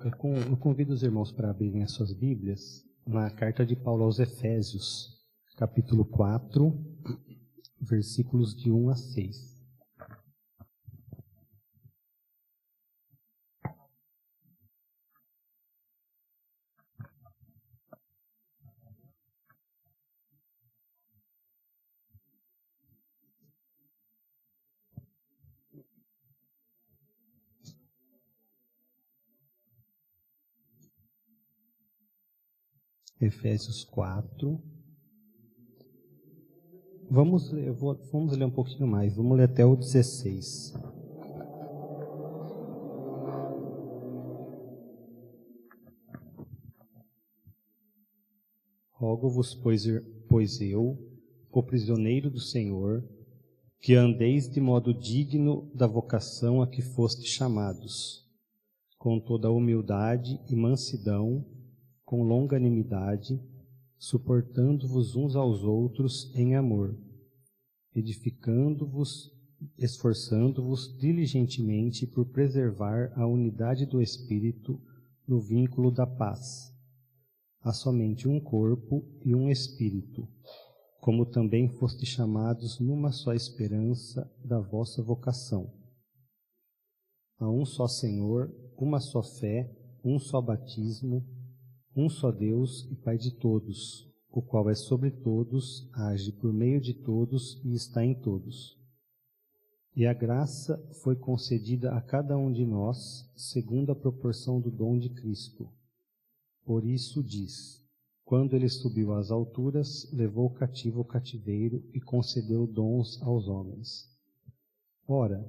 Eu convido os irmãos para abrirem as suas Bíblias na carta de Paulo aos Efésios, capítulo 4, versículos de 1 a 6. Efésios 4. Vamos ler um pouquinho mais. Vamos ler até o 16. Rogo-vos, pois eu, o prisioneiro do Senhor, que andeis de modo digno da vocação a que fostes chamados, com toda a humildade e mansidão, com longanimidade, suportando-vos uns aos outros em amor, edificando-vos, esforçando-vos diligentemente por preservar a unidade do Espírito no vínculo da paz. Há somente um corpo e um Espírito, como também fostes chamados numa só esperança da vossa vocação. Há um só Senhor, uma só fé, um só batismo, um só Deus e Pai de todos, o qual é sobre todos, age por meio de todos e está em todos. E a graça foi concedida a cada um de nós, segundo a proporção do dom de Cristo. Por isso diz: quando ele subiu às alturas, levou cativo o cativeiro e concedeu dons aos homens. Ora,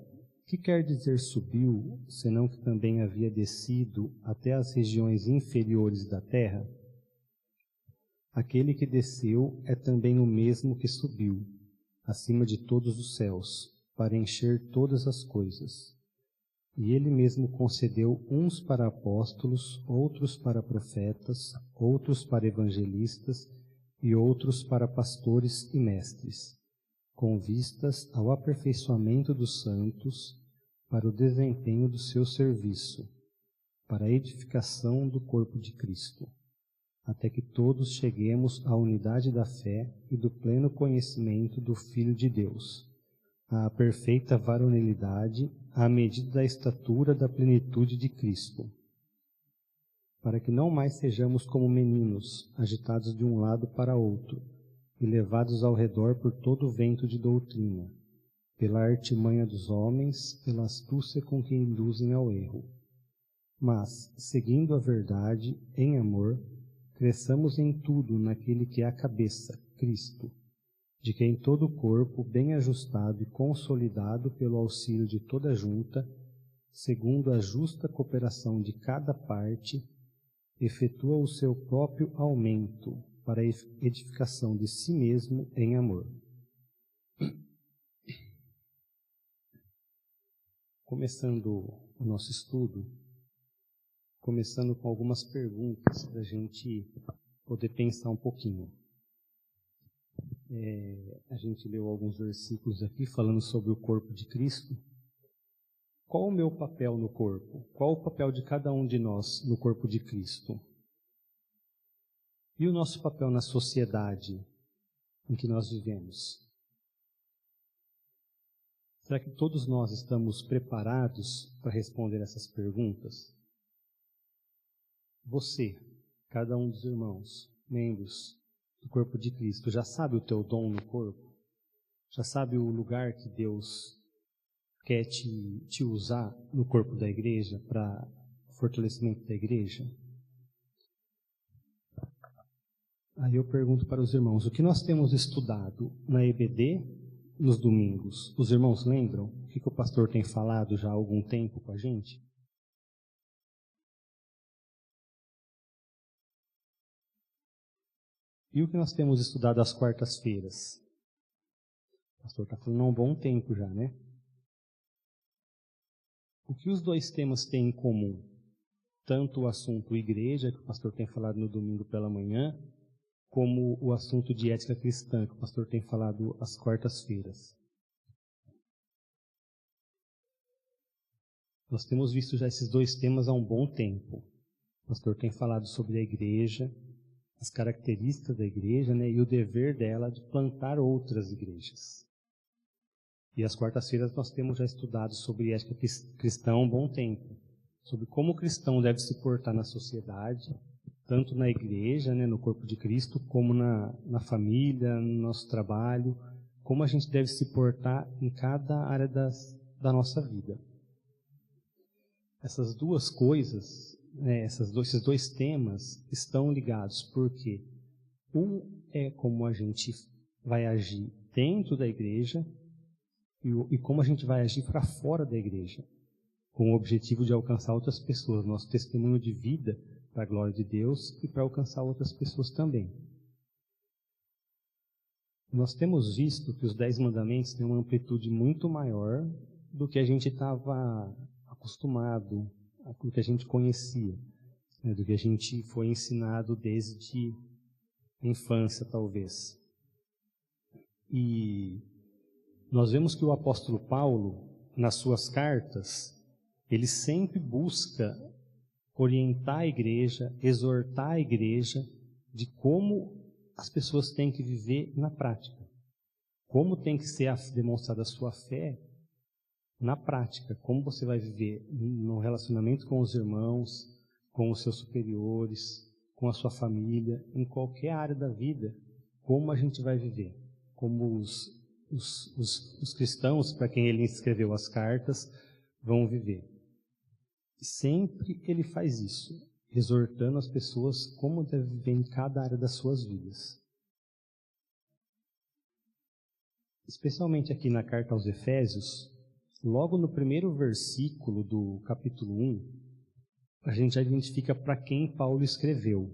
que quer dizer subiu, senão que também havia descido até as regiões inferiores da terra? Aquele que desceu é também o mesmo que subiu, acima de todos os céus, para encher todas as coisas. E ele mesmo concedeu uns para apóstolos, outros para profetas, outros para evangelistas e outros para pastores e mestres, com vistas ao aperfeiçoamento dos santos, para o desempenho do seu serviço, para a edificação do corpo de Cristo, até que todos cheguemos à unidade da fé e do pleno conhecimento do Filho de Deus, à perfeita varonilidade, à medida da estatura da plenitude de Cristo, para que não mais sejamos como meninos, agitados de um lado para outro, e levados ao redor por todo o vento de doutrina, pela artimanha dos homens, pela astúcia com que induzem ao erro. Mas, seguindo a verdade, em amor, cresçamos em tudo naquele que é a cabeça, Cristo, de quem todo o corpo, bem ajustado e consolidado pelo auxílio de toda a junta, segundo a justa cooperação de cada parte, efetua o seu próprio aumento para a edificação de si mesmo em amor. Começando o nosso estudo, começando com algumas perguntas para a gente poder pensar um pouquinho. A gente leu alguns versículos aqui falando sobre o corpo de Cristo. Qual o meu papel no corpo? Qual o papel de cada um de nós no corpo de Cristo? E o nosso papel na sociedade em que nós vivemos? Será que todos nós estamos preparados para responder essas perguntas? Você, cada um dos irmãos, membros do corpo de Cristo, já sabe o teu dom no corpo? Já sabe o lugar que Deus quer te usar no corpo da igreja para fortalecimento da igreja? Aí eu pergunto para os irmãos, o que nós temos estudado na EBD nos domingos? Os irmãos lembram o que o pastor tem falado já há algum tempo com a gente? E o que nós temos estudado às quartas-feiras? O pastor está falando há um bom tempo já, né? O que os dois temas têm em comum? Tanto o assunto igreja, que o pastor tem falado no domingo pela manhã, como o assunto de ética cristã, que o pastor tem falado às quartas-feiras. Nós temos visto já esses dois temas há um bom tempo. pastor tem falado sobre a igreja, as características da igreja, né, e o dever dela de plantar outras igrejas. E às quartas-feiras nós temos já estudado sobre ética cristã há um bom tempo, sobre como o cristão deve se portar na sociedade, tanto na igreja, né, no corpo de Cristo, como na família, no nosso trabalho, como a gente deve se portar em cada área da nossa vida. Essas duas coisas, né, esses dois temas estão ligados, porque um é como a gente vai agir dentro da igreja e como a gente vai agir para fora da igreja, com o objetivo de alcançar outras pessoas, nosso testemunho de vida para a glória de Deus e para alcançar outras pessoas também. Nós temos visto que os 10 mandamentos têm uma amplitude muito maior do que a gente estava acostumado, do que a gente conhecia, né, do que a gente foi ensinado desde a infância, talvez. E nós vemos que o apóstolo Paulo, nas suas cartas, ele sempre busca orientar a igreja, exortar a igreja de como as pessoas têm que viver na prática. Como tem que ser demonstrada a sua fé na prática. Como você vai viver no relacionamento com os irmãos, com os seus superiores, com a sua família, em qualquer área da vida, como a gente vai viver. Como os cristãos, para quem ele escreveu as cartas, vão viver. Sempre ele faz isso, exortando as pessoas como devem viver em cada área das suas vidas. Especialmente aqui na carta aos Efésios, logo no primeiro versículo do capítulo 1, a gente já identifica para quem Paulo escreveu.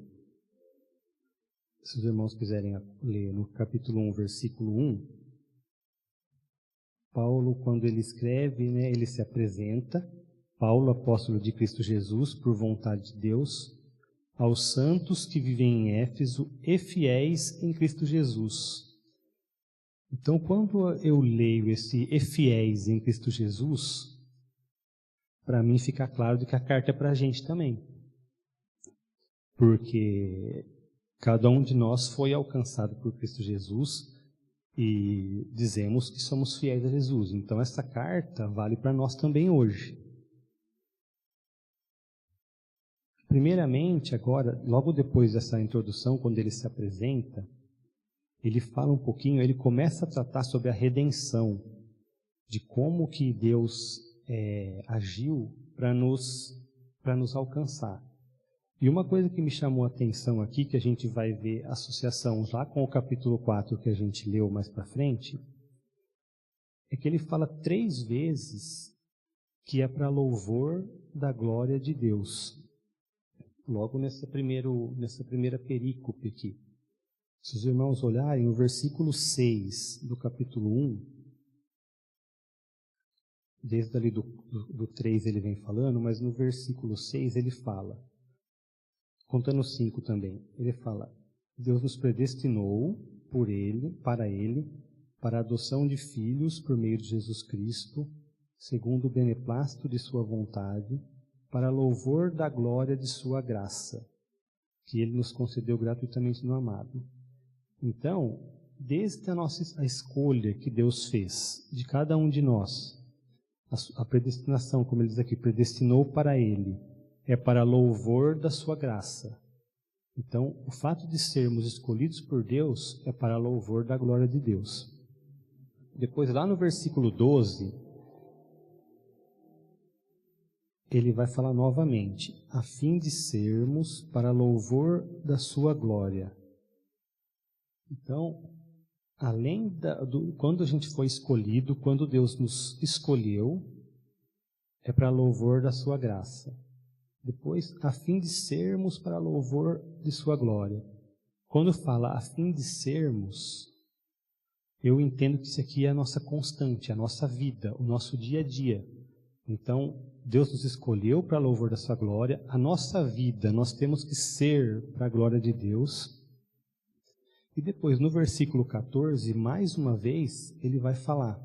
Se os irmãos quiserem ler no capítulo 1, versículo 1, Paulo, quando ele escreve, né, ele se apresenta, Paulo, apóstolo de Cristo Jesus, por vontade de Deus, aos santos que vivem em Éfeso e fiéis em Cristo Jesus. Então, quando eu leio esse e fiéis em Cristo Jesus, para mim fica claro de que a carta é para a gente também. Porque cada um de nós foi alcançado por Cristo Jesus e dizemos que somos fiéis a Jesus. Então, essa carta vale para nós também hoje. Primeiramente, agora, logo depois dessa introdução, quando ele se apresenta, ele fala um pouquinho, ele começa a tratar sobre a redenção, de como que Deus agiu para nos alcançar. E uma coisa que me chamou a atenção aqui, que a gente vai ver associação já com o capítulo 4 que a gente leu mais para frente, é que ele fala 3 vezes que é para louvor da glória de Deus. Logo nessa primeira perícope aqui. Se os irmãos olharem, o versículo 6 do capítulo 1, desde ali do 3 ele vem falando, mas no versículo 6 ele fala, contando 5 também, ele fala, Deus nos predestinou para a adoção de filhos por meio de Jesus Cristo, segundo o beneplácito de sua vontade, para louvor da glória de sua graça, que ele nos concedeu gratuitamente no amado. Então, desde a escolha que Deus fez de cada um de nós, a predestinação, como ele diz aqui, predestinou para ele, é para louvor da sua graça. Então, o fato de sermos escolhidos por Deus é para louvor da glória de Deus. Depois, lá no versículo 12, ele vai falar novamente, a fim de sermos para louvor da sua glória. Então, além quando a gente foi escolhido, quando Deus nos escolheu, é para louvor da sua graça. Depois, a fim de sermos para louvor de sua glória. Quando fala a fim de sermos, eu entendo que isso aqui é a nossa constante, a nossa vida, o nosso dia a dia. Então, Deus nos escolheu para louvor da sua glória. A nossa vida, nós temos que ser para a glória de Deus. E depois, no versículo 14, mais uma vez, ele vai falar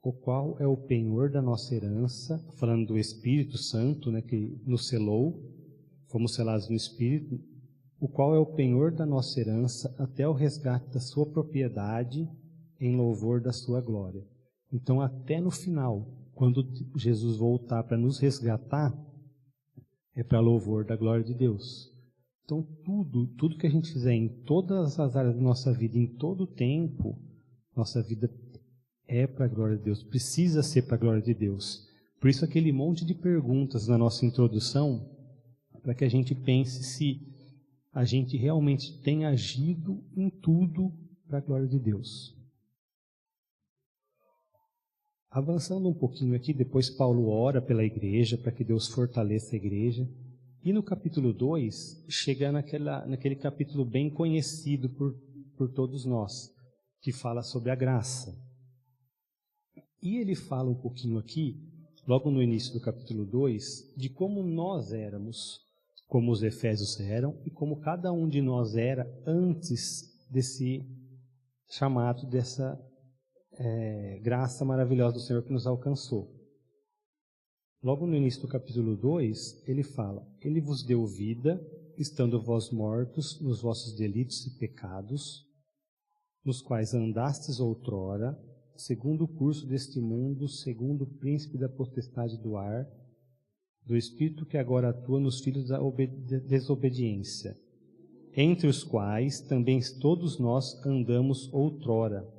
o qual é o penhor da nossa herança, falando do Espírito Santo, né, que nos selou, fomos selados no Espírito, o qual é o penhor da nossa herança até o resgate da sua propriedade em louvor da sua glória. Então, até no final, quando Jesus voltar para nos resgatar, é para louvor da glória de Deus. Então, tudo que a gente fizer em todas as áreas da nossa vida, em todo o tempo, nossa vida é para a glória de Deus, precisa ser para a glória de Deus. Por isso, aquele monte de perguntas na nossa introdução, para que a gente pense se a gente realmente tem agido em tudo para a glória de Deus. Avançando um pouquinho aqui, depois Paulo ora pela igreja, para que Deus fortaleça a igreja. E no capítulo 2, chega naquele capítulo bem conhecido por todos nós, que fala sobre a graça. E ele fala um pouquinho aqui, logo no início do capítulo 2, de como nós éramos, como os efésios eram, e como cada um de nós era antes desse chamado, dessa graça maravilhosa do Senhor que nos alcançou. Logo no início do capítulo 2, ele fala: Ele vos deu vida, estando vós mortos nos vossos delitos e pecados, nos quais andastes outrora, segundo o curso deste mundo, segundo o príncipe da potestade do ar, do espírito que agora atua nos filhos da desobediência, entre os quais também todos nós andamos outrora,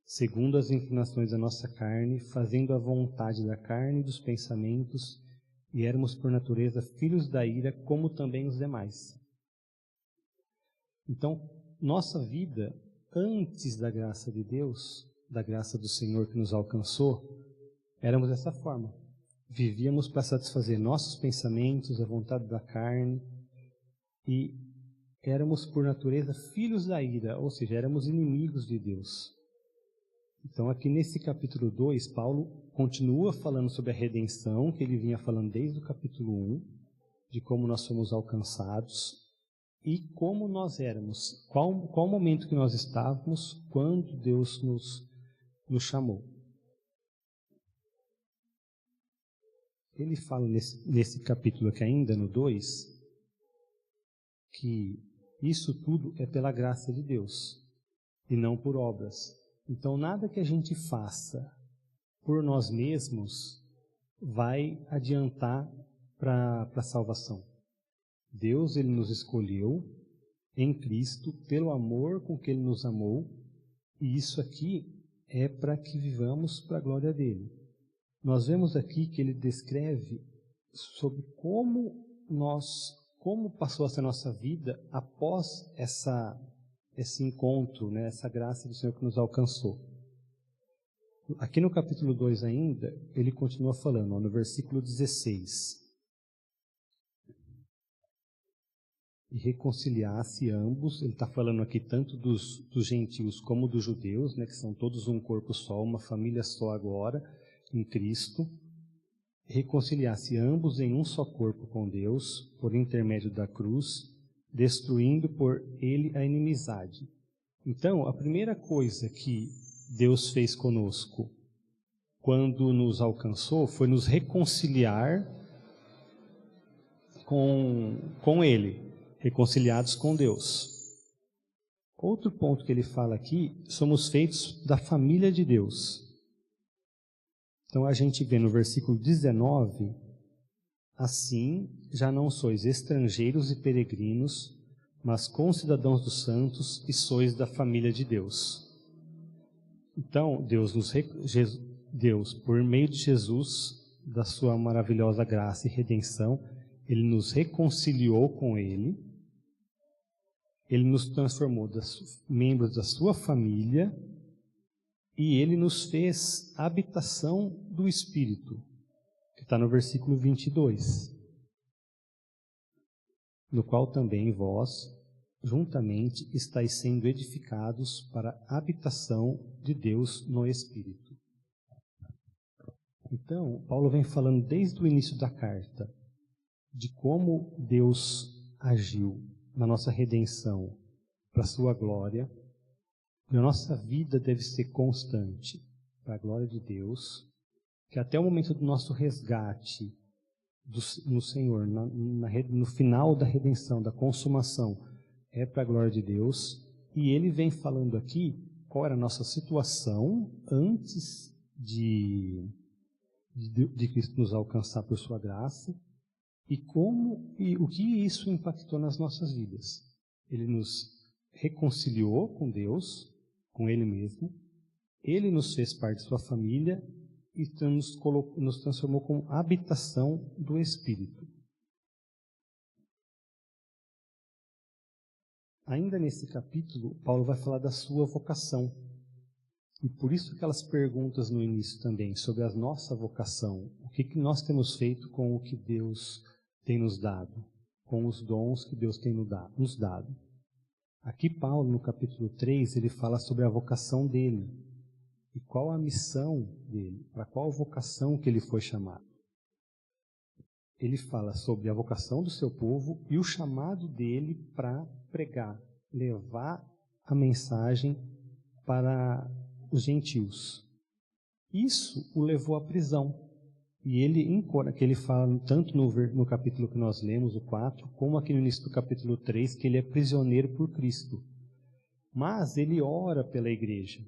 segundo as inclinações da nossa carne, fazendo a vontade da carne e dos pensamentos, e éramos por natureza filhos da ira, como também os demais. Então, nossa vida, antes da graça de Deus, da graça do Senhor que nos alcançou, éramos dessa forma. Vivíamos para satisfazer nossos pensamentos, a vontade da carne, e éramos por natureza filhos da ira, ou seja, éramos inimigos de Deus. Então, aqui nesse capítulo 2, Paulo continua falando sobre a redenção, que ele vinha falando desde o capítulo 1, de como nós fomos alcançados e como nós éramos, qual momento que nós estávamos quando Deus nos chamou. Ele fala nesse capítulo aqui ainda, no 2, que isso tudo é pela graça de Deus e não por obras. Então, nada que a gente faça por nós mesmos vai adiantar para a salvação. Deus, Ele nos escolheu em Cristo pelo amor com que Ele nos amou, e isso aqui é para que vivamos para a glória dEle. Nós vemos aqui que Ele descreve sobre como passou a ser a nossa vida após esse encontro, né, essa graça do Senhor que nos alcançou. Aqui no capítulo 2 ainda, ele continua falando, no versículo 16. E reconciliasse ambos, ele está falando aqui tanto dos gentios como dos judeus, né, que são todos um corpo só, uma família só agora, em Cristo. Reconciliasse ambos em um só corpo com Deus, por intermédio da cruz, destruindo por ele a inimizade. Então, a primeira coisa que Deus fez conosco, quando nos alcançou, foi nos reconciliar com Ele, reconciliados com Deus. Outro ponto que ele fala aqui, somos feitos da família de Deus. Então, a gente vê no versículo 19... Assim, já não sois estrangeiros e peregrinos, mas concidadãos dos santos e sois da família de Deus. Então, Deus, por meio de Jesus, da sua maravilhosa graça e redenção, Ele nos reconciliou com Ele, Ele nos transformou membros da sua família e Ele nos fez habitação do Espírito, que está no versículo 22, no qual também vós, juntamente, estáis sendo edificados para a habitação de Deus no Espírito. Então, Paulo vem falando desde o início da carta de como Deus agiu na nossa redenção para a sua glória, e a nossa vida deve ser constante. para a glória de Deus, que até o momento do nosso resgate no Senhor, no final da redenção, da consumação, é para a glória de Deus. E ele vem falando aqui qual era a nossa situação antes de Cristo nos alcançar por sua graça e o que isso impactou nas nossas vidas. Ele nos reconciliou com Deus, com Ele mesmo, Ele nos fez parte de sua família e nos transformou como habitação do Espírito. Ainda nesse capítulo, Paulo vai falar da sua vocação. E por isso aquelas perguntas no início também, sobre a nossa vocação. O que nós temos feito com o que Deus tem nos dado, com os dons que Deus tem nos dado. Aqui Paulo, no capítulo 3, ele fala sobre a vocação dele. E qual a missão dele, para qual vocação que ele foi chamado. Ele fala sobre a vocação do seu povo e o chamado dele para pregar, levar a mensagem para os gentios. Isso o levou à prisão. E ele fala tanto no capítulo que nós lemos, o 4, como aqui no início do capítulo 3, que ele é prisioneiro por Cristo. Mas ele ora pela igreja.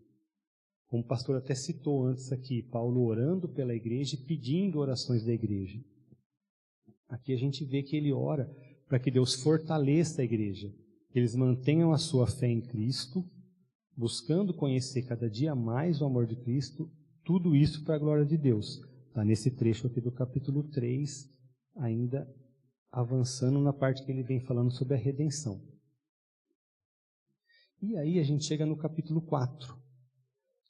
Como o pastor até citou antes aqui, Paulo orando pela igreja e pedindo orações da igreja. Aqui a gente vê que ele ora para que Deus fortaleça a igreja, que eles mantenham a sua fé em Cristo, buscando conhecer cada dia mais o amor de Cristo, tudo isso para a glória de Deus. Está nesse trecho aqui do capítulo 3, ainda avançando na parte que ele vem falando sobre a redenção. E aí a gente chega no capítulo 4.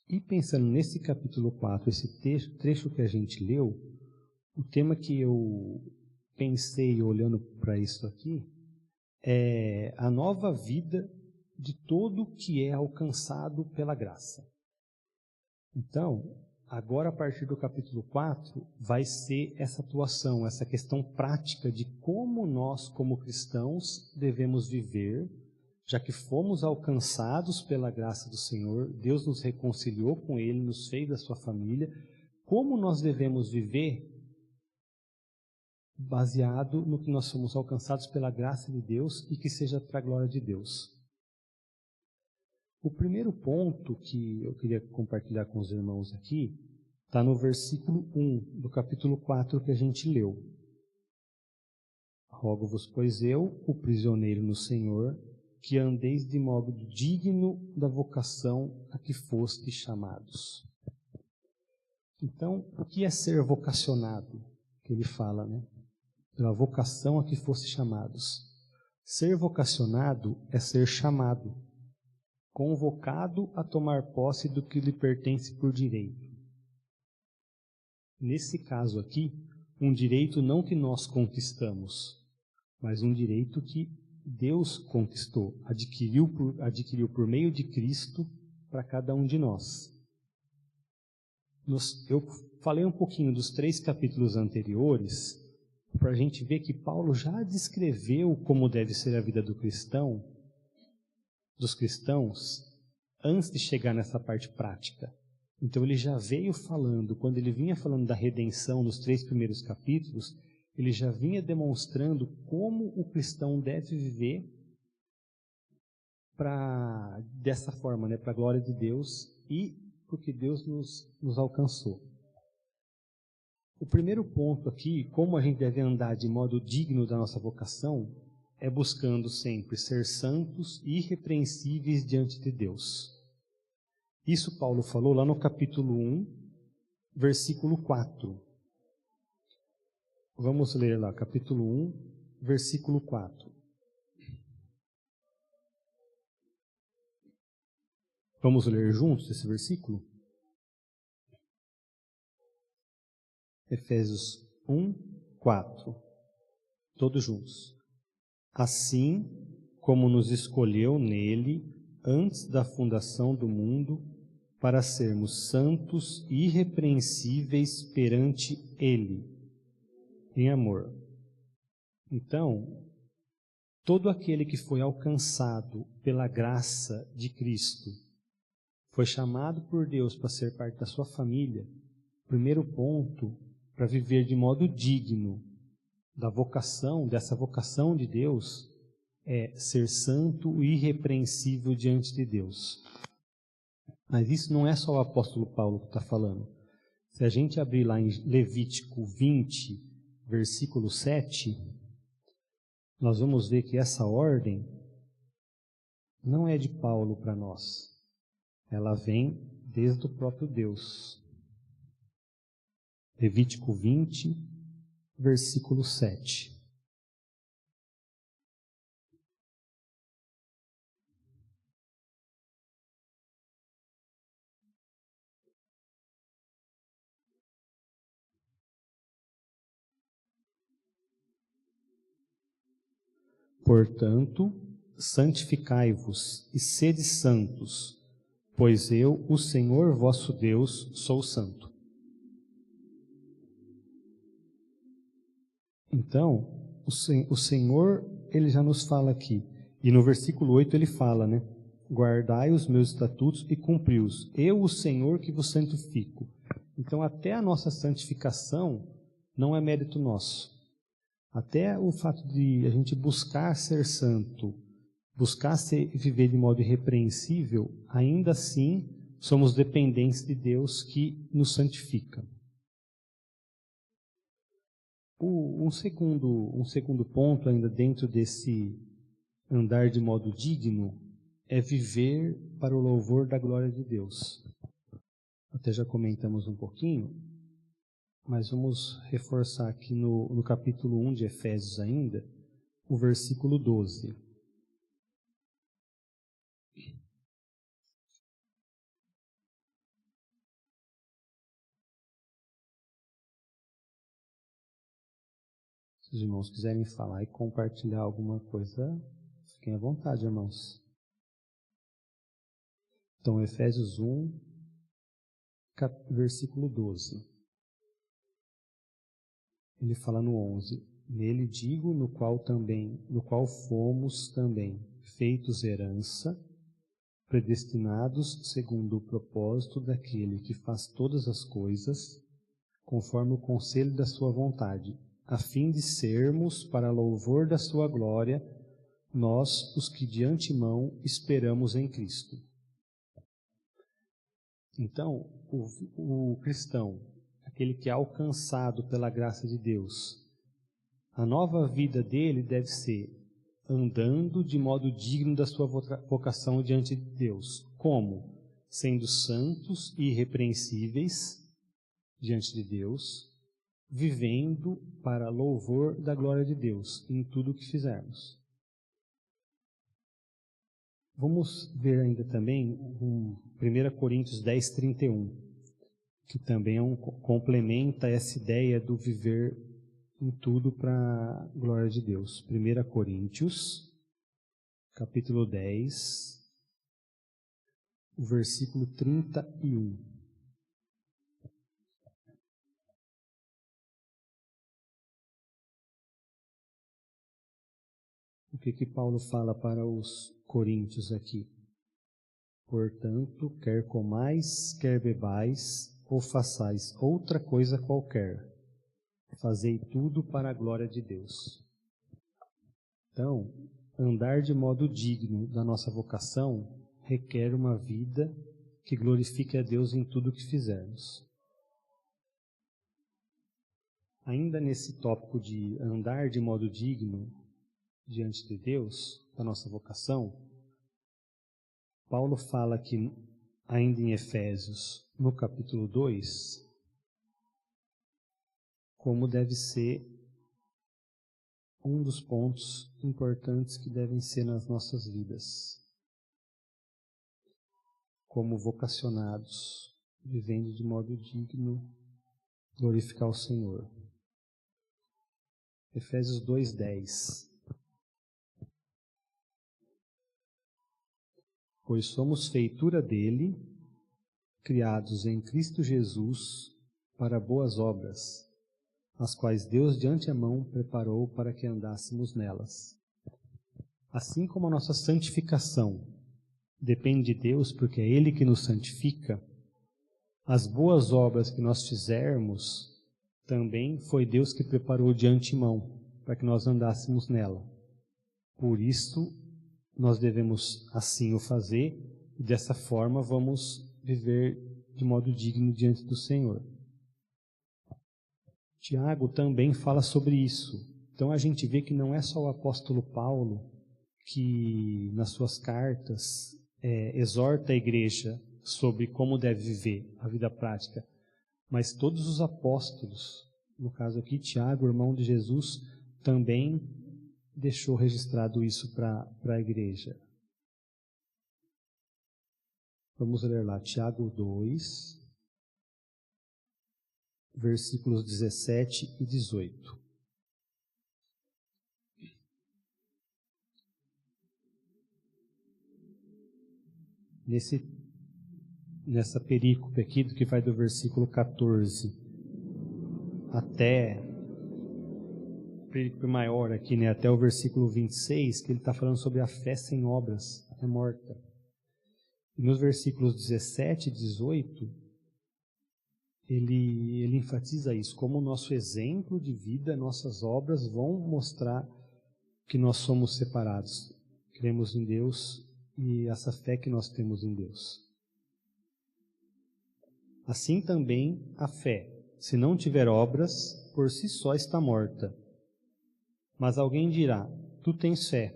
E pensando nesse capítulo 4, esse trecho que a gente leu, o tema que eu pensei olhando para isso aqui é a nova vida de todo que é alcançado pela graça. Então, agora a partir do capítulo 4, vai ser essa atuação, essa questão prática de como nós, como cristãos, devemos viver, já que fomos alcançados pela graça do Senhor, Deus nos reconciliou com Ele, nos fez da sua família, como nós devemos viver baseado no que nós somos alcançados pela graça de Deus e que seja para a glória de Deus. O primeiro ponto que eu queria compartilhar com os irmãos aqui está no versículo 1 do capítulo 4 que a gente leu. Rogo-vos, pois eu, o prisioneiro no Senhor, que andeis de modo digno da vocação a que fostes chamados. Então, o que é ser vocacionado? Que ele fala, né? Pela vocação a que fostes chamados. Ser vocacionado é ser chamado, convocado a tomar posse do que lhe pertence por direito. Nesse caso aqui, um direito não que nós conquistamos, mas um direito que Deus conquistou, adquiriu por meio de Cristo para cada um de nós. Eu falei um pouquinho dos 3 capítulos anteriores, para a gente ver que Paulo já descreveu como deve ser a vida dos cristãos, antes de chegar nessa parte prática. Então ele já veio falando, quando ele vinha falando da redenção nos 3 primeiros capítulos, ele já vinha demonstrando como o cristão deve viver dessa forma, né, para a glória de Deus e porque Deus nos alcançou. O primeiro ponto aqui, como a gente deve andar de modo digno da nossa vocação, é buscando sempre ser santos e irrepreensíveis diante de Deus. Isso Paulo falou lá no capítulo 1, versículo 4. Vamos ler lá, capítulo 1, versículo 4. Vamos ler juntos esse versículo? Efésios 1, 4. Todos juntos. Assim como nos escolheu nele antes da fundação do mundo, para sermos santos e irrepreensíveis perante ele, em amor. Então, todo aquele que foi alcançado pela graça de Cristo foi chamado por Deus para ser parte da sua família, o primeiro ponto para viver de modo digno dessa vocação de Deus, é ser santo e irrepreensível diante de Deus. Mas isso não é só o apóstolo Paulo que está falando. Se a gente abrir lá em Levítico 20, versículo 7, nós vamos ver que essa ordem não é de Paulo para nós. Ela vem desde o próprio Deus. Levítico 20, versículo 7. Portanto, santificai-vos e sede santos, pois eu, o Senhor vosso Deus, sou santo. Então, o Senhor, ele já nos fala aqui. E no versículo 8 ele fala, né? Guardai os meus estatutos e cumpri-os. Eu, o Senhor, que vos santifico. Então, até a nossa santificação não é mérito nosso. Até o fato de a gente buscar ser santo, buscar viver de modo irrepreensível, ainda assim somos dependentes de Deus que nos santifica. Um segundo ponto ainda dentro desse andar de modo digno é viver para o louvor da glória de Deus. Até já comentamos um pouquinho, mas vamos reforçar aqui no capítulo 1 de Efésios ainda, o versículo 12. Se os irmãos quiserem falar e compartilhar alguma coisa, fiquem à vontade, irmãos. Então, Efésios 1, versículo 12. Ele fala no 11. Nele digo, no qual fomos também feitos herança, predestinados segundo o propósito daquele que faz todas as coisas, conforme o conselho da sua vontade, a fim de sermos, para louvor da sua glória, nós, os que de antemão esperamos em Cristo. Então, o cristão, aquele que é alcançado pela graça de Deus, a nova vida dele deve ser andando de modo digno da sua vocação diante de Deus. Como? Sendo santos e irrepreensíveis diante de Deus, vivendo para louvor da glória de Deus em tudo o que fizermos. Vamos ver ainda também 1 Coríntios 10, 31, que também complementa essa ideia do viver em tudo para a glória de Deus. 1 Coríntios, capítulo 10, o versículo 31. O que Paulo fala para os coríntios aqui? Portanto, quer comais, quer bebais, ou façais outra coisa qualquer, fazei tudo para a glória de Deus. Então, andar de modo digno da nossa vocação requer uma vida que glorifique a Deus em tudo o que fizermos. Ainda nesse tópico de andar de modo digno diante de Deus, da nossa vocação, Paulo fala que, ainda em Efésios, no capítulo 2, como deve ser um dos pontos importantes que devem ser nas nossas vidas. Como vocacionados, vivendo de modo digno, glorificar o Senhor. Efésios 2:10. Pois somos feitura dele, criados em Cristo Jesus para boas obras, as quais Deus de antemão preparou para que andássemos nelas. Assim como a nossa santificação depende de Deus, porque é Ele que nos santifica, as boas obras que nós fizermos, também foi Deus que preparou de antemão, para que nós andássemos nela. Por isso, nós devemos assim o fazer, e dessa forma vamos viver de modo digno diante do Senhor. Tiago também fala sobre isso. Então a gente vê que não é só o apóstolo Paulo que nas suas cartas exorta a igreja sobre como deve viver a vida prática, mas todos os apóstolos, no caso aqui Tiago, irmão de Jesus, também deixou registrado isso para a igreja. Vamos ler lá, Tiago 2, versículos 17 e 18. Nessa perícope aqui, que vai do versículo 14 até perícope maior aqui, né, até o versículo 26, que ele está falando sobre a fé sem obras, é morta. E nos versículos 17 e 18, ele enfatiza isso, como o nosso exemplo de vida, nossas obras vão mostrar que nós somos separados, cremos em Deus e essa fé que nós temos em Deus. Assim também a fé, se não tiver obras, por si só está morta. Mas alguém dirá, tu tens fé,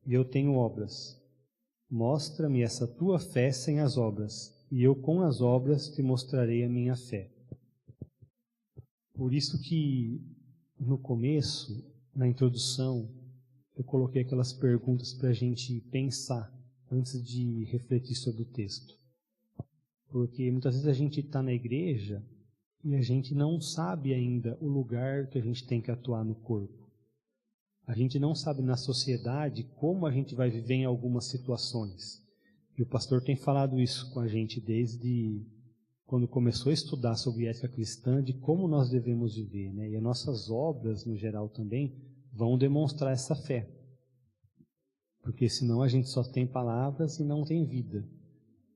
e eu tenho obras. Mostra-me essa tua fé sem as obras, e eu com as obras te mostrarei a minha fé. Por isso que no começo, na introdução, eu coloquei aquelas perguntas para a gente pensar antes de refletir sobre o texto. Porque muitas vezes a gente está na igreja e a gente não sabe ainda o lugar que a gente tem que atuar no corpo. A gente não sabe na sociedade como a gente vai viver em algumas situações. E o pastor tem falado isso com a gente desde quando começou a estudar sobre ética cristã, de como nós devemos viver, né? E as nossas obras, no geral, também vão demonstrar essa fé. Porque senão a gente só tem palavras e não tem vida.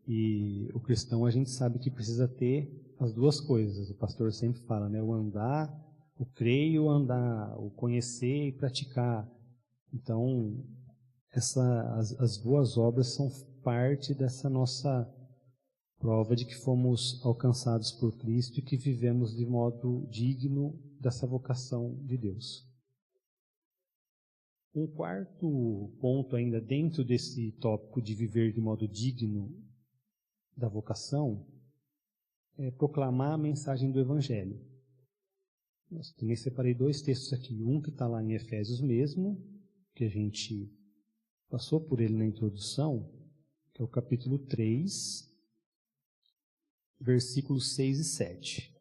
E o cristão a gente sabe que precisa ter as duas coisas. O pastor sempre fala, né? O andar, o crer e o andar, o conhecer e praticar. Então, as boas obras são parte dessa nossa prova de que fomos alcançados por Cristo e que vivemos de modo digno dessa vocação de Deus. Um quarto ponto ainda dentro desse tópico de viver de modo digno da vocação é proclamar a mensagem do Evangelho. Eu também separei dois textos aqui. Um que está lá em Efésios mesmo, que a gente passou por ele na introdução, que é o capítulo 3, versículos 6 e 7.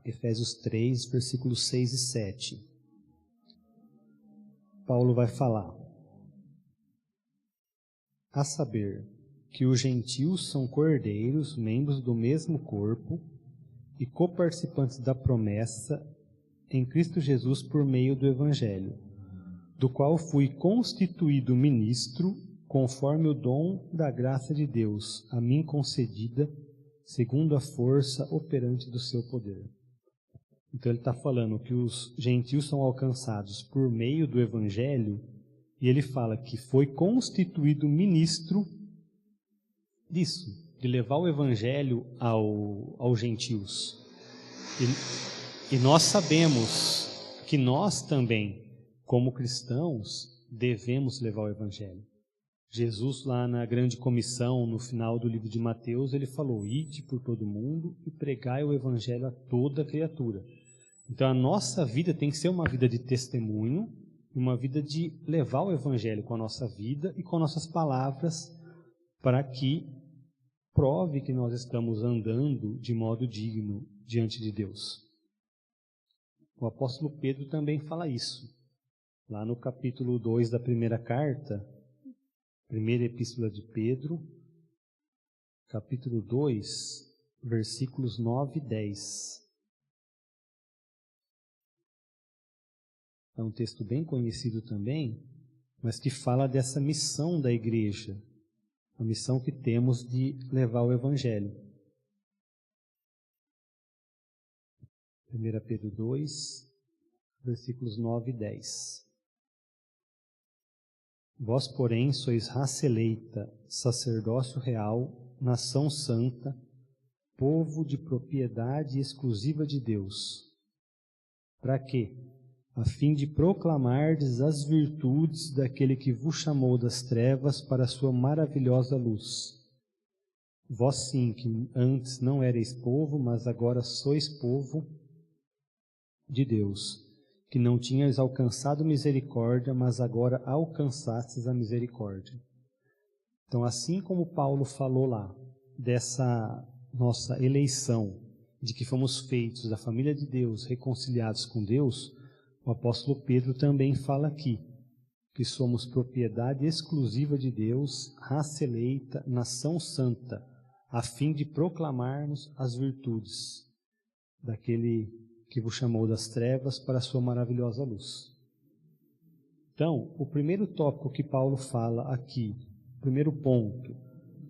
Efésios 3, versículos 6 e 7. Paulo vai falar: a saber, que os gentios são cordeiros, membros do mesmo corpo e coparticipantes da promessa em Cristo Jesus por meio do Evangelho, do qual fui constituído ministro, conforme o dom da graça de Deus, a mim concedida, segundo a força operante do seu poder. Então ele está falando que os gentios são alcançados por meio do Evangelho, e ele fala que foi constituído ministro disso, de levar o Evangelho aos gentios. E nós sabemos que nós também, como cristãos, devemos levar o Evangelho. Jesus, lá na grande comissão, no final do livro de Mateus, ele falou: ide por todo mundo e pregai o Evangelho a toda criatura. Então a nossa vida tem que ser uma vida de testemunho, uma vida de levar o Evangelho com a nossa vida e com nossas palavras, para que prove que nós estamos andando de modo digno diante de Deus. O apóstolo Pedro também fala isso. Lá no capítulo 2 da primeira carta, primeira epístola de Pedro, capítulo 2, versículos 9 e 10. é um texto bem conhecido também, mas que fala dessa missão da igreja, a missão que temos de levar o Evangelho. 1 Pedro 2, versículos 9 e 10. Vós, porém, sois raça eleita, sacerdócio real, nação santa, povo de propriedade exclusiva de Deus. Para quê? A fim de proclamardes as virtudes daquele que vos chamou das trevas para a sua maravilhosa luz. Vós sim, que antes não erais povo, mas agora sois povo de Deus, que não tinhas alcançado misericórdia, mas agora alcançastes a misericórdia. Então, assim como Paulo falou lá, dessa nossa eleição, de que fomos feitos da família de Deus, reconciliados com Deus, o apóstolo Pedro também fala aqui, que somos propriedade exclusiva de Deus, raça eleita, nação santa, a fim de proclamarmos as virtudes daquele que vos chamou das trevas para a sua maravilhosa luz. Então, o primeiro tópico que Paulo fala aqui, o primeiro ponto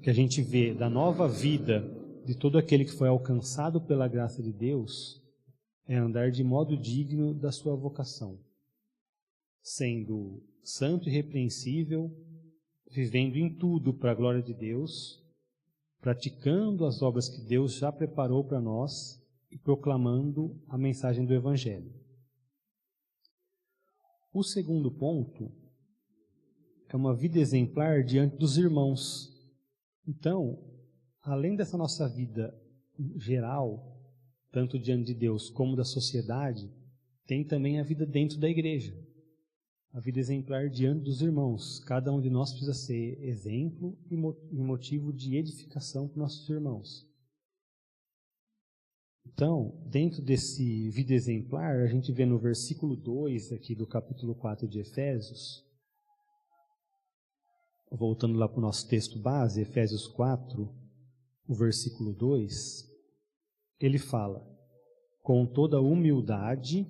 que a gente vê da nova vida de todo aquele que foi alcançado pela graça de Deus, é andar de modo digno da sua vocação, sendo santo e irrepreensível, vivendo em tudo para a glória de Deus, praticando as obras que Deus já preparou para nós, e proclamando a mensagem do Evangelho. O segundo ponto é uma vida exemplar diante dos irmãos. Então, além dessa nossa vida geral, tanto diante de Deus como da sociedade, tem também a vida dentro da igreja. A vida exemplar diante dos irmãos. Cada um de nós precisa ser exemplo e motivo de edificação para nossos irmãos. Então, dentro desse vida exemplar, a gente vê no versículo 2 aqui do capítulo 4 de Efésios, voltando lá para o nosso texto base, Efésios 4, o versículo 2, ele fala, com toda humildade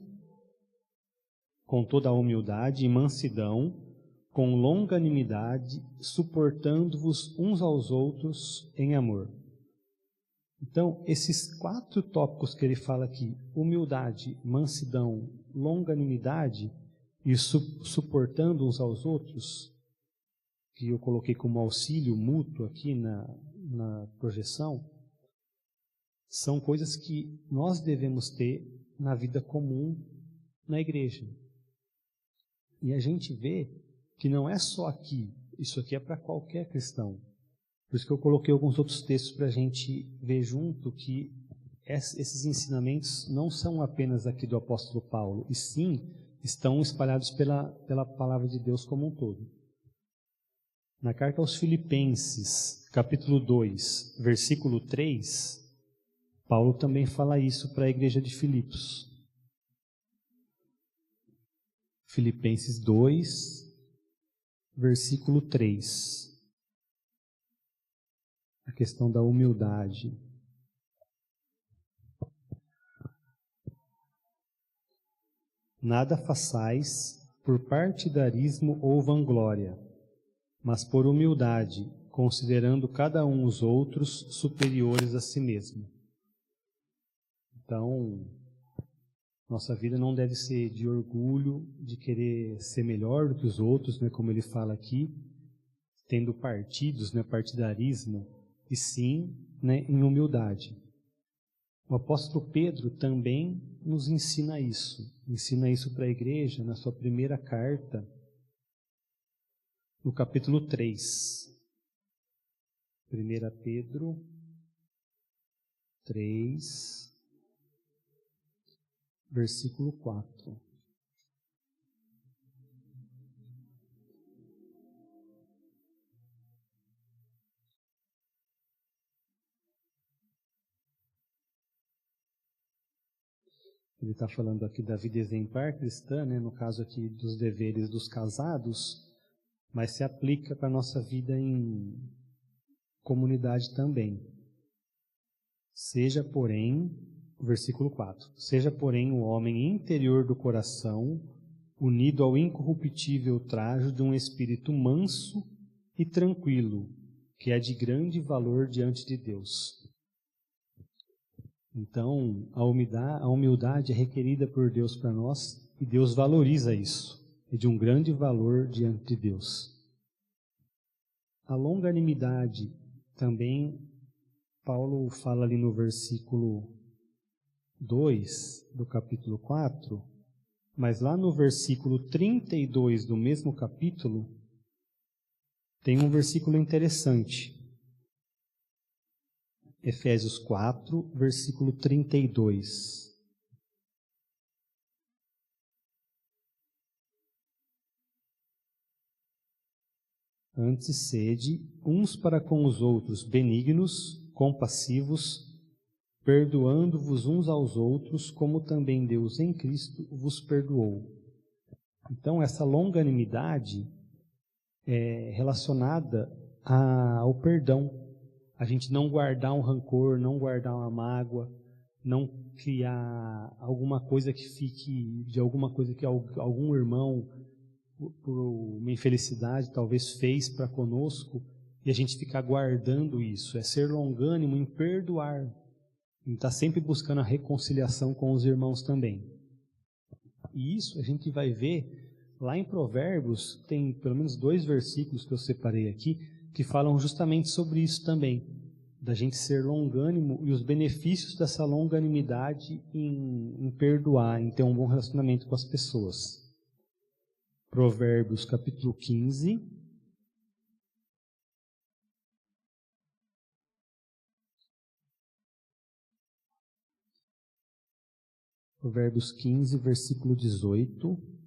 e mansidão, com longanimidade, suportando-vos uns aos outros em amor. Então, esses 4 tópicos que ele fala aqui, humildade, mansidão, longanimidade e suportando uns aos outros, que eu coloquei como auxílio mútuo aqui na projeção, são coisas que nós devemos ter na vida comum na igreja. E a gente vê que não é só aqui, isso aqui é para qualquer cristão. Por isso que eu coloquei alguns outros textos para a gente ver junto que esses ensinamentos não são apenas aqui do apóstolo Paulo, e sim estão espalhados pela palavra de Deus como um todo. Na carta aos Filipenses, capítulo 2, versículo 3, Paulo também fala isso para a igreja de Filipos. Filipenses 2, versículo 3. A questão da humildade. Nada façais por partidarismo ou vanglória, mas por humildade, considerando cada um os outros superiores a si mesmo. Então, nossa vida não deve ser de orgulho, de querer ser melhor do que os outros, né, como ele fala aqui, tendo partidos, né, partidarismo, e sim, né, em humildade. O apóstolo Pedro também nos ensina isso para a igreja na sua primeira carta, no capítulo 3. 1 Pedro 3, versículo 4. Ele está falando aqui da vida exemplar cristã, né, no caso aqui dos deveres dos casados, mas se aplica para a nossa vida em comunidade também. Seja, porém, versículo 4, seja, porém, o homem interior do coração unido ao incorruptível trajo de um espírito manso e tranquilo, que é de grande valor diante de Deus. Então, a humildade é requerida por Deus para nós, e Deus valoriza isso, é de um grande valor diante de Deus. A longanimidade também, Paulo fala ali no versículo 2 do capítulo 4, mas lá no versículo 32 do mesmo capítulo, tem um versículo interessante. Efésios 4, versículo 32. Antes sede uns para com os outros benignos, compassivos, perdoando-vos uns aos outros, como também Deus em Cristo vos perdoou. Então, essa longanimidade é relacionada ao perdão. A gente não guardar um rancor, não guardar uma mágoa, não criar alguma coisa que fique, de alguma coisa que algum irmão, por uma infelicidade, talvez fez para conosco, e a gente ficar guardando isso. É ser longânimo em perdoar, em estar sempre buscando a reconciliação com os irmãos também. E isso a gente vai ver lá em Provérbios, tem pelo menos 2 versículos que eu separei aqui, que falam justamente sobre isso também, da gente ser longânimo e os benefícios dessa longanimidade em perdoar, em ter um bom relacionamento com as pessoas. Provérbios capítulo 15. Provérbios 15, versículo 18.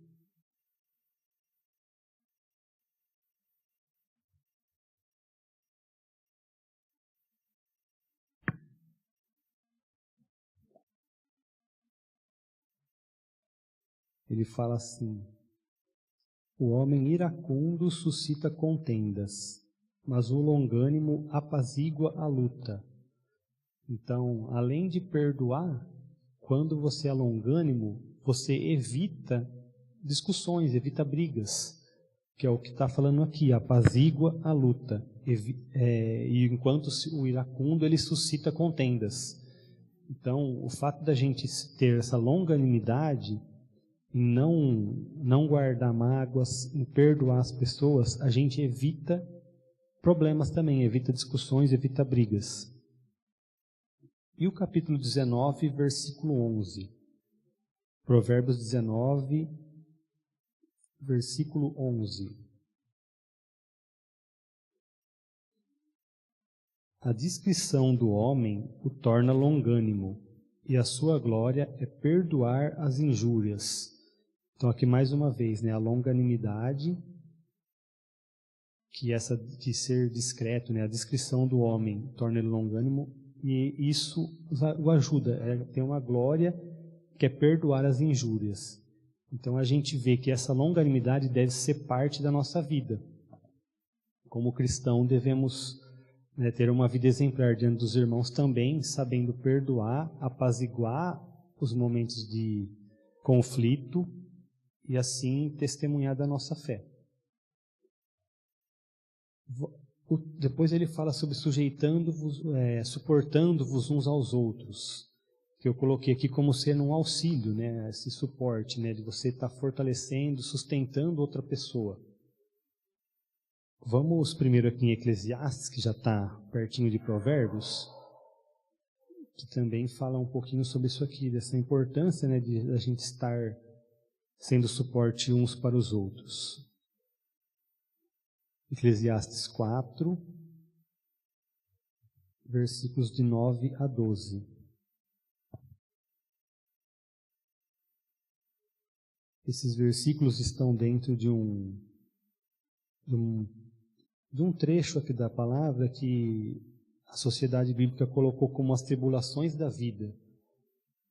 Ele fala assim: o homem iracundo suscita contendas, mas o longânimo apazigua a luta. Então, além de perdoar, quando você é longânimo, você evita discussões, evita brigas, que é o que está falando aqui, apazigua a luta. E enquanto o iracundo, ele suscita contendas. Então, o fato da gente ter essa longanimidade, em não guardar mágoas, em perdoar as pessoas, a gente evita problemas também, evita discussões, evita brigas. E o capítulo 19, versículo 11. Provérbios 19, versículo 11. A discrição do homem o torna longânimo, e a sua glória é perdoar as injúrias. Então aqui mais uma vez, né, a longanimidade, que essa de ser discreto, né, a discrição do homem torna ele longânimo, e isso o ajuda, tem uma glória que é perdoar as injúrias. Então a gente vê que essa longanimidade deve ser parte da nossa vida. Como cristão devemos, né, ter uma vida exemplar diante dos irmãos também, sabendo perdoar, apaziguar os momentos de conflito e assim testemunhar da nossa fé. Depois ele fala sobre sujeitando-vos, suportando-vos uns aos outros, que eu coloquei aqui como sendo um auxílio, né, esse suporte, né, de você estar fortalecendo, sustentando outra pessoa. Vamos primeiro aqui em Eclesiastes, que já está pertinho de Provérbios, que também fala um pouquinho sobre isso aqui, dessa importância, né, de a gente estar sendo suporte uns para os outros. Eclesiastes 4, versículos de 9 a 12. Esses versículos estão dentro de um trecho aqui da palavra que a Sociedade Bíblica colocou como as tribulações da vida.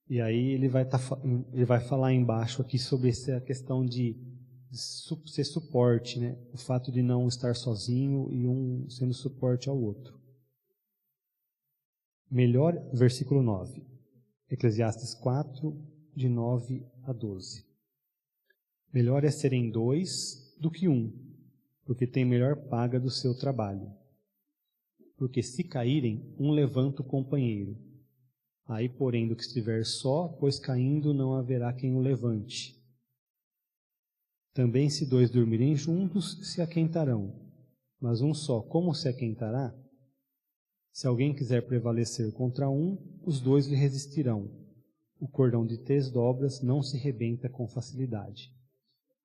E aí ele vai falar embaixo aqui sobre essa questão de ser suporte, né? O fato de não estar sozinho e um sendo suporte ao outro. Versículo 9. Eclesiastes 4, de 9 a 12. Melhor é serem 2 do que 1, porque tem melhor paga do seu trabalho. Porque se caírem, um levanta o companheiro. Aí, porém, do que estiver só, pois caindo não haverá quem o levante. Também se 2 dormirem juntos, se aquentarão. Mas um só, como se aquentará? Se alguém quiser prevalecer contra um, os 2 lhe resistirão. O cordão de 3 dobras não se rebenta com facilidade.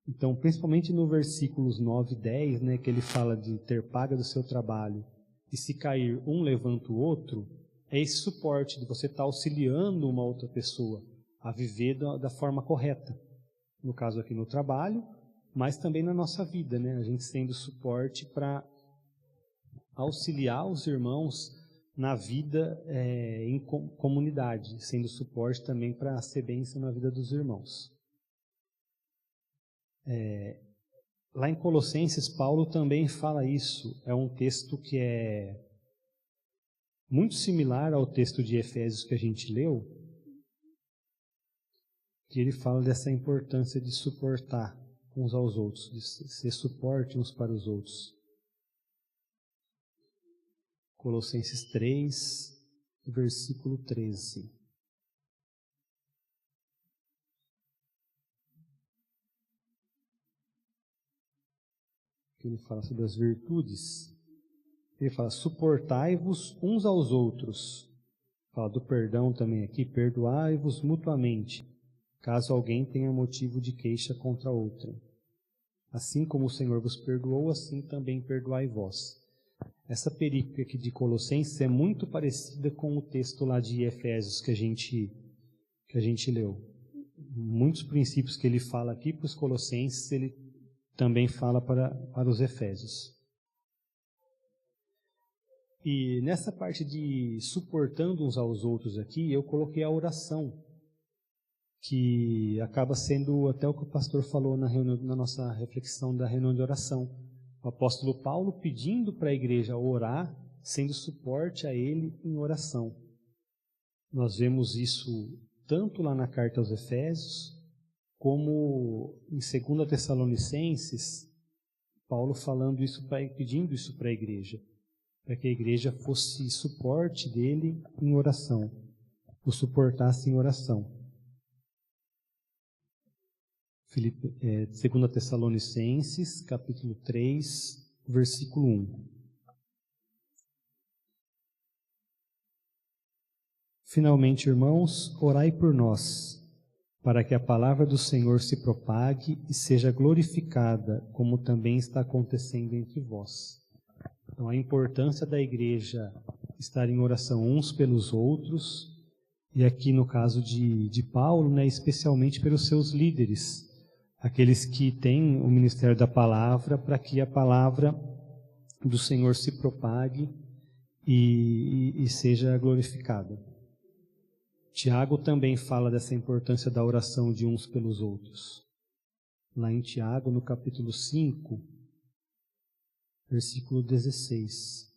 Então, principalmente no versículos 9 e 10, né, que ele fala de ter paga do seu trabalho, e se cair um levanta o outro, é esse suporte de você estar auxiliando uma outra pessoa a viver da forma correta. No caso aqui no trabalho, mas também na nossa vida, né? A gente sendo suporte para auxiliar os irmãos na vida em comunidade, sendo suporte também para ser bênção na vida dos irmãos. Lá em Colossenses, Paulo também fala isso. É um texto que é muito similar ao texto de Efésios que a gente leu, que ele fala dessa importância de suportar uns aos outros, de ser suporte uns para os outros. Colossenses 3, versículo 13. Ele fala sobre as virtudes. Ele fala, suportai-vos uns aos outros. Fala do perdão também aqui, perdoai-vos mutuamente, caso alguém tenha motivo de queixa contra outra. Assim como o Senhor vos perdoou, assim também perdoai vós. Essa perícope aqui de Colossenses é muito parecida com o texto lá de Efésios que a gente leu. Muitos princípios que ele fala aqui para os Colossenses, ele também fala para os Efésios. E nessa parte de suportando uns aos outros aqui, eu coloquei a oração, que acaba sendo até o que o pastor falou na nossa reflexão da reunião de oração. O apóstolo Paulo pedindo para a igreja orar, sendo suporte a ele em oração. Nós vemos isso tanto lá na carta aos Efésios, como em 2 Tessalonicenses, Paulo falando isso, pedindo isso para a igreja, para que a igreja fosse suporte dele em oração, o suportasse em oração. 2 Tessalonicenses, capítulo 3, versículo 1. Finalmente, irmãos, orai por nós, para que a palavra do Senhor se propague e seja glorificada, como também está acontecendo entre vós. Então, a importância da igreja estar em oração uns pelos outros, e aqui no caso de Paulo, né, especialmente pelos seus líderes, aqueles que têm o ministério da palavra, para que a palavra do Senhor se propague e seja glorificada. Tiago também fala dessa importância da oração de uns pelos outros. Lá em Tiago, no capítulo 5, versículo 16.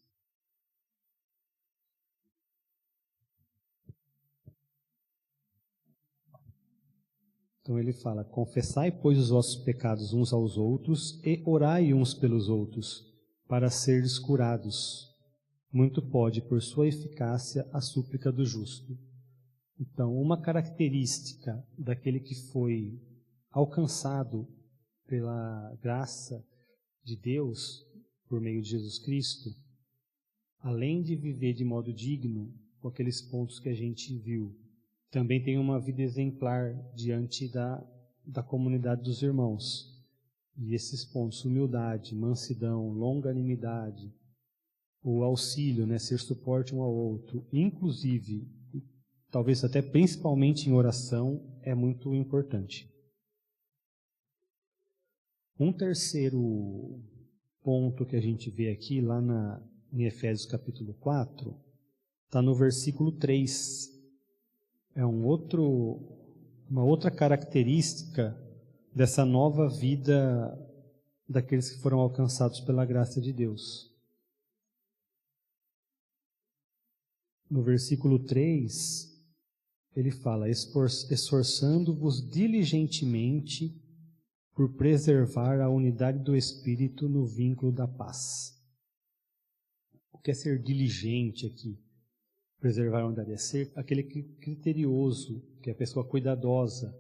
Então ele fala, confessai, pois, os vossos pecados uns aos outros e orai uns pelos outros, para seres curados. Muito pode, por sua eficácia, a súplica do justo. Então, uma característica daquele que foi alcançado pela graça de Deus, por meio de Jesus Cristo, além de viver de modo digno, com aqueles pontos que a gente viu, também tem uma vida exemplar diante da comunidade dos irmãos. E esses pontos, humildade, mansidão, longanimidade, o auxílio, né, ser suporte um ao outro, inclusive, talvez até principalmente em oração, é muito importante. Um terceiro ponto que a gente vê aqui, lá em Efésios capítulo 4, está no versículo 3. É uma outra característica dessa nova vida daqueles que foram alcançados pela graça de Deus. No versículo 3, ele fala, esforçando-vos diligentemente por preservar a unidade do Espírito no vínculo da paz. O que é ser diligente aqui? Preservar a unidade é ser aquele criterioso, que é a pessoa cuidadosa,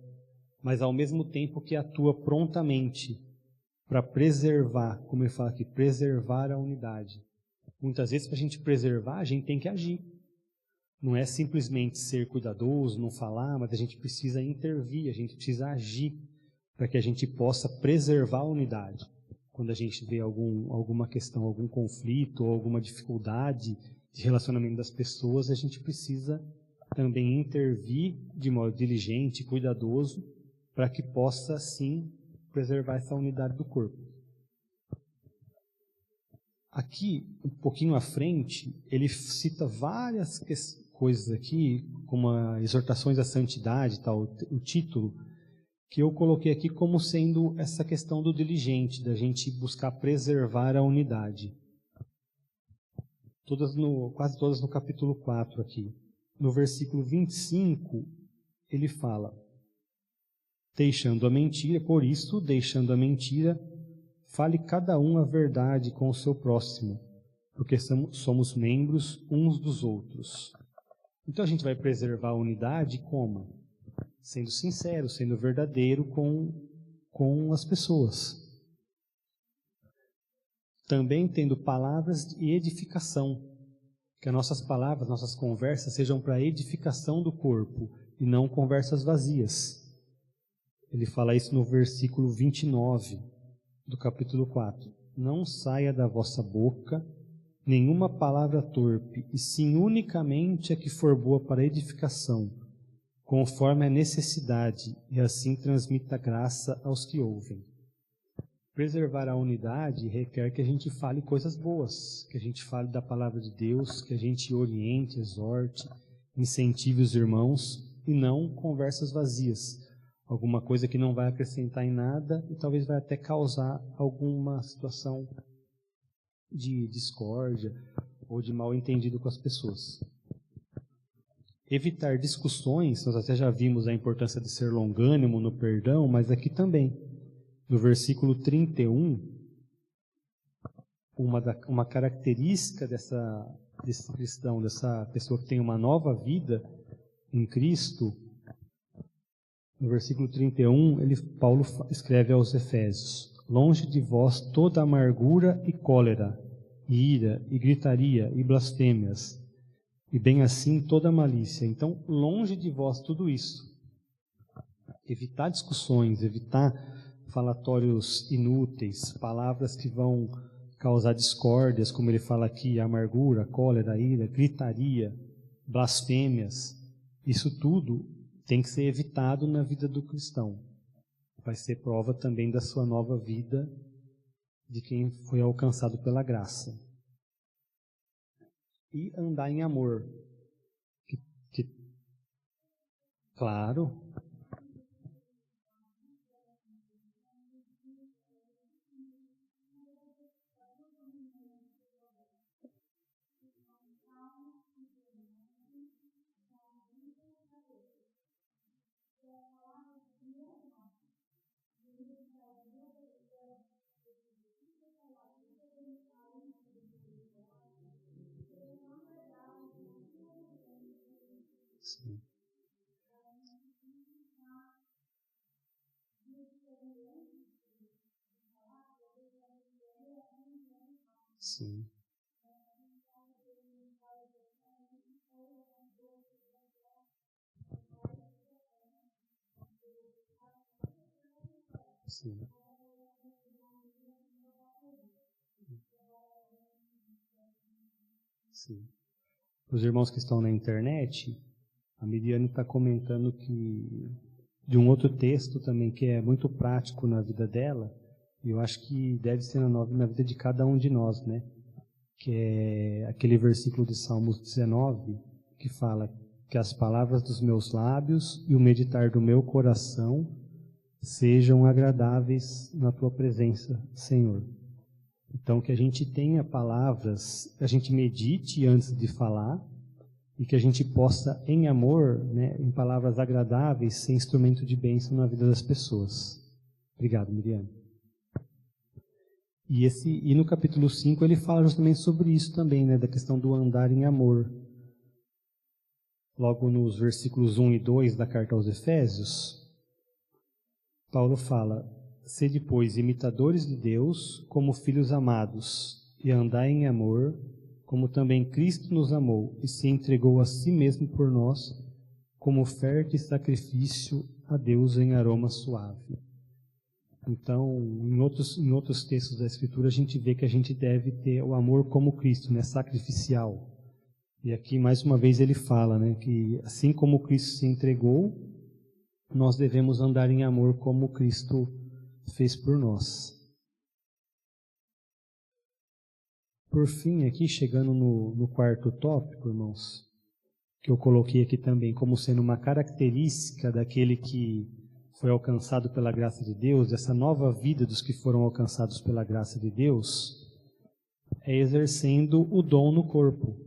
mas ao mesmo tempo que atua prontamente para preservar, como ele fala aqui, preservar a unidade. Muitas vezes, para a gente preservar, a gente tem que agir. Não é simplesmente ser cuidadoso, não falar, mas a gente precisa intervir, a gente precisa agir para que a gente possa preservar a unidade. Quando a gente vê alguma questão, algum conflito ou alguma dificuldade de relacionamento das pessoas, a gente precisa também intervir de modo diligente, cuidadoso, para que possa, sim, preservar essa unidade do corpo. Aqui, um pouquinho à frente, ele cita várias coisas aqui, como exortações à santidade, tal, o título, que eu coloquei aqui como sendo essa questão do diligente, da gente buscar preservar a unidade. Quase todas no capítulo 4 aqui. No versículo 25, ele fala: deixando a mentira, por isso, deixando a mentira, fale cada um a verdade com o seu próximo, porque somos membros uns dos outros. Então a gente vai preservar a unidade como? Sendo sincero, sendo verdadeiro com as pessoas. Também tendo palavras de edificação, que as nossas palavras, nossas conversas sejam para edificação do corpo e não conversas vazias. Ele fala isso no versículo 29 do capítulo 4. Não saia da vossa boca nenhuma palavra torpe, e sim unicamente a que for boa para edificação, conforme a necessidade, e assim transmita graça aos que ouvem. Preservar a unidade requer que a gente fale coisas boas, que a gente fale da palavra de Deus, que a gente oriente, exorte, incentive os irmãos, e não conversas vazias. Alguma coisa que não vai acrescentar em nada e talvez vai até causar alguma situação de discórdia ou de mal entendido com as pessoas. Evitar discussões, nós até já vimos a importância de ser longânimo no perdão, mas aqui também, no versículo 31, uma característica desse cristão, dessa pessoa que tem uma nova vida em Cristo, no versículo 31, Paulo escreve aos Efésios: longe de vós toda amargura e cólera, e ira, e gritaria, e blasfêmias, e bem assim toda malícia. Então, longe de vós tudo isso. Evitar discussões, evitar falatórios inúteis, palavras que vão causar discórdias, como ele fala aqui, amargura, cólera, ira, gritaria, blasfêmias. Isso tudo tem que ser evitado na vida do cristão. Vai ser prova também da sua nova vida, de quem foi alcançado pela graça. E andar em amor. Claro. Sim. Sim. Sim. Sim. Os irmãos que estão na internet, a Miriane está comentando de um outro texto também que é muito prático na vida dela, e eu acho que deve ser na vida de cada um de nós, né? Que é aquele versículo de Salmos 19, que fala que as palavras dos meus lábios e o meditar do meu coração sejam agradáveis na tua presença, Senhor. Então, que a gente tenha palavras, a gente medite antes de falar, e que a gente possa, em amor, né, em palavras agradáveis, ser instrumento de bênção na vida das pessoas. Obrigado, Miriam. E no capítulo 5 ele fala justamente sobre isso também, né, da questão do andar em amor. Logo nos versículos 1 e 2 da carta aos Efésios, Paulo fala: sede, pois, imitadores de Deus como filhos amados, e andai em amor, como também Cristo nos amou e se entregou a si mesmo por nós, como oferta e sacrifício a Deus em aroma suave. Então, em outros textos da Escritura, a gente vê que a gente deve ter o amor como Cristo, né, sacrificial. E aqui, mais uma vez, ele fala, né, que assim como Cristo se entregou, nós devemos andar em amor como Cristo fez por nós. Por fim, aqui, chegando no quarto tópico, irmãos, que eu coloquei aqui também como sendo uma característica daquele que foi alcançado pela graça de Deus, essa nova vida dos que foram alcançados pela graça de Deus, é exercendo o dom no corpo.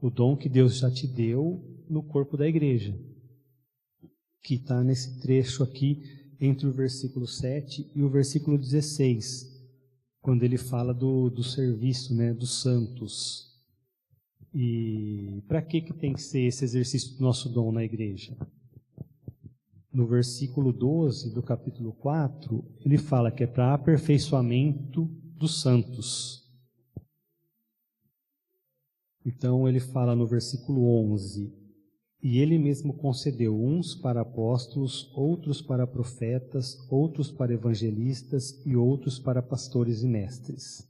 O dom que Deus já te deu no corpo da igreja, que está nesse trecho aqui, entre o versículo 7 e o versículo 16, quando ele fala do serviço, né, dos santos. E para que tem que ser esse exercício do nosso dom na igreja? No versículo 12 do capítulo 4, ele fala que é para aperfeiçoamento dos santos. Então ele fala no versículo 11: e ele mesmo concedeu uns para apóstolos, outros para profetas, outros para evangelistas e outros para pastores e mestres.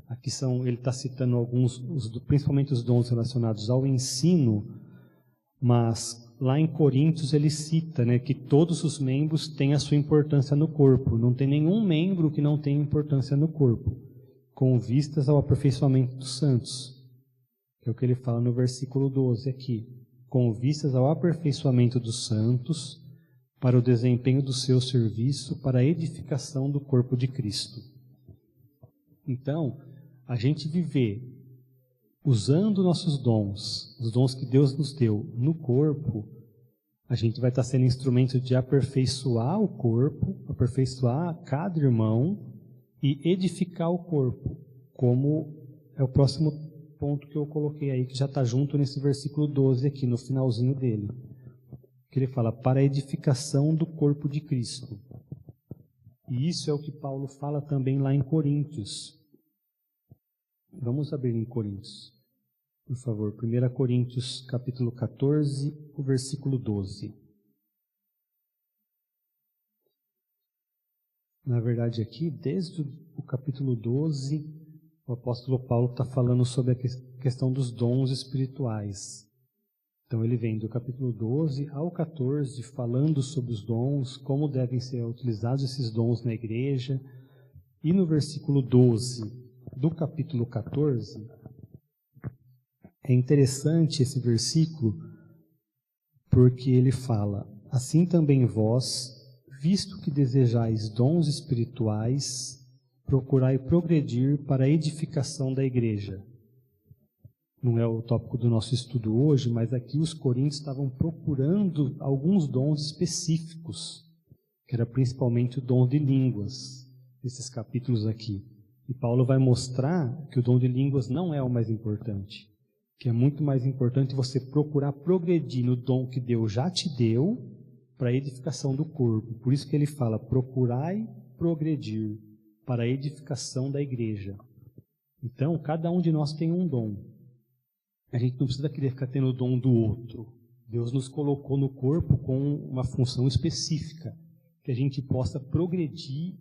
Aqui ele está citando alguns, principalmente os dons relacionados ao ensino, mas lá em Coríntios ele cita, né, que todos os membros têm a sua importância no corpo. Não tem nenhum membro que não tenha importância no corpo, com vistas ao aperfeiçoamento dos santos. É o que ele fala no versículo 12 aqui. Com vistas ao aperfeiçoamento dos santos, para o desempenho do seu serviço, para a edificação do corpo de Cristo. Então, a gente viver usando nossos dons, os dons que Deus nos deu no corpo, a gente vai estar sendo instrumento de aperfeiçoar o corpo, aperfeiçoar cada irmão e edificar o corpo, como é o próximo ponto que eu coloquei aí, que já está junto nesse versículo 12 aqui, no finalzinho dele. Que ele fala, para a edificação do corpo de Cristo. E isso é o que Paulo fala também lá em Coríntios. Vamos abrir em Coríntios, por favor. 1 Coríntios, capítulo 14, o versículo 12. Na verdade aqui, desde o capítulo 12... o apóstolo Paulo está falando sobre a questão dos dons espirituais. Então ele vem do capítulo 12 ao 14, falando sobre os dons, como devem ser utilizados esses dons na igreja. E no versículo 12 do capítulo 14, é interessante esse versículo, porque ele fala, assim também vós, visto que desejais dons espirituais, procurai progredir para a edificação da igreja. Não é o tópico do nosso estudo hoje, mas aqui os coríntios estavam procurando alguns dons específicos, que era principalmente o dom de línguas, esses capítulos aqui. E Paulo vai mostrar que o dom de línguas não é o mais importante, que é muito mais importante você procurar progredir no dom que Deus já te deu para a edificação do corpo. Por isso que ele fala, procurai progredir para a edificação da igreja. Então, cada um de nós tem um dom. A gente não precisa querer ficar tendo o dom do outro. Deus nos colocou no corpo com uma função específica, que a gente possa progredir,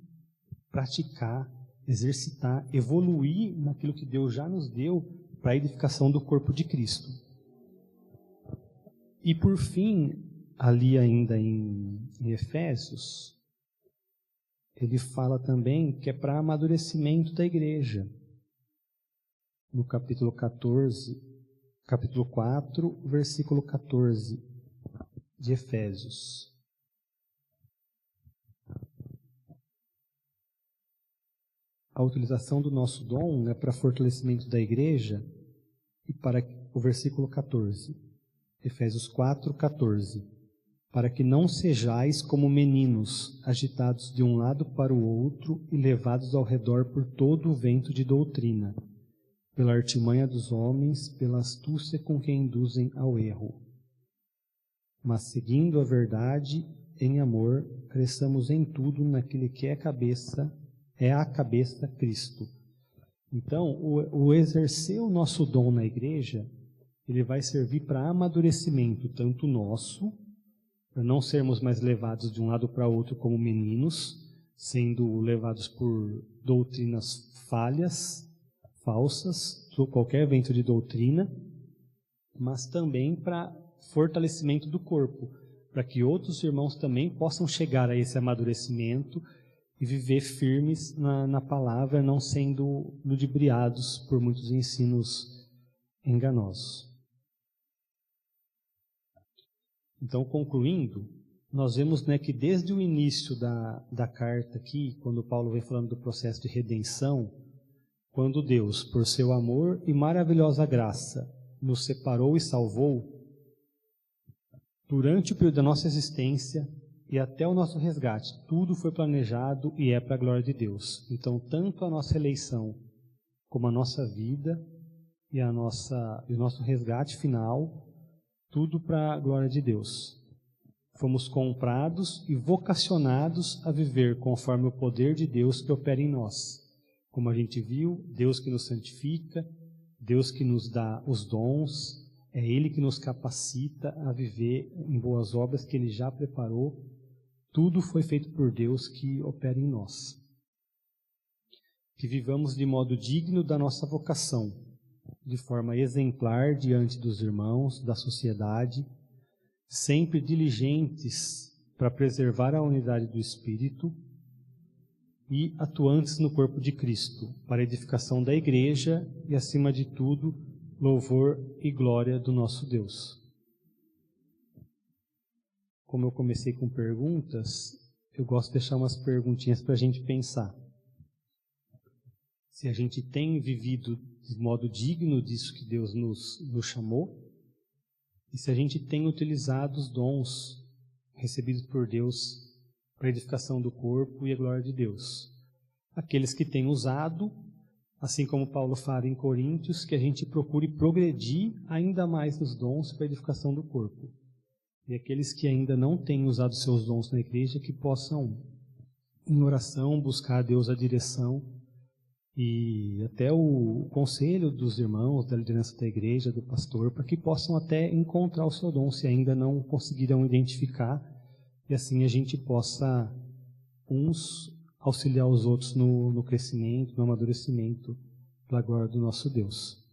praticar, exercitar, evoluir naquilo que Deus já nos deu para a edificação do corpo de Cristo. E por fim, ali ainda em Efésios, ele fala também que é para amadurecimento da igreja. No capítulo 4, versículo 14 de Efésios. A utilização do nosso dom é para fortalecimento da igreja e para o versículo 14. Efésios 4, 14. para que não sejais como meninos, agitados de um lado para o outro e levados ao redor por todo o vento de doutrina, pela artimanha dos homens, pela astúcia com que induzem ao erro. Mas seguindo a verdade, em amor, cresçamos em tudo naquele que é a cabeça Cristo. Então, o exercer o nosso dom na igreja, ele vai servir para amadurecimento, tanto nosso, para não sermos mais levados de um lado para outro como meninos, sendo levados por doutrinas falsas, qualquer vento de doutrina, mas também para fortalecimento do corpo, para que outros irmãos também possam chegar a esse amadurecimento e viver firmes na palavra, não sendo ludibriados por muitos ensinos enganosos. Então, concluindo, nós vemos, né, que desde o início da carta aqui, quando Paulo vem falando do processo de redenção, quando Deus, por seu amor e maravilhosa graça, nos separou e salvou, durante o período da nossa existência e até o nosso resgate, tudo foi planejado e é para a glória de Deus. Então, tanto a nossa eleição, como a nossa vida e o nosso resgate final, tudo para a glória de Deus. Fomos comprados e vocacionados a viver conforme o poder de Deus que opera em nós. Como a gente viu, Deus que nos santifica, Deus que nos dá os dons, é Ele que nos capacita a viver em boas obras que Ele já preparou. Tudo foi feito por Deus que opera em nós. Que vivamos de modo digno da nossa vocação, de forma exemplar diante dos irmãos, da sociedade, sempre diligentes para preservar a unidade do Espírito e atuantes no corpo de Cristo, para a edificação da igreja e, acima de tudo, louvor e glória do nosso Deus. Como eu comecei com perguntas, eu gosto de deixar umas perguntinhas para a gente pensar. Se a gente tem vivido de modo digno disso que Deus nos chamou, e se a gente tem utilizado os dons recebidos por Deus para a edificação do corpo e a glória de Deus. Aqueles que têm usado, assim como Paulo fala em Coríntios, que a gente procure progredir ainda mais nos dons para a edificação do corpo. E aqueles que ainda não têm usado seus dons na igreja, que possam, em oração, buscar a Deus a direção e até o conselho dos irmãos, da liderança da igreja, do pastor, para que possam até encontrar o seu dom, se ainda não conseguiram identificar, e assim a gente possa, uns, auxiliar os outros no crescimento, no amadurecimento, pela glória do nosso Deus.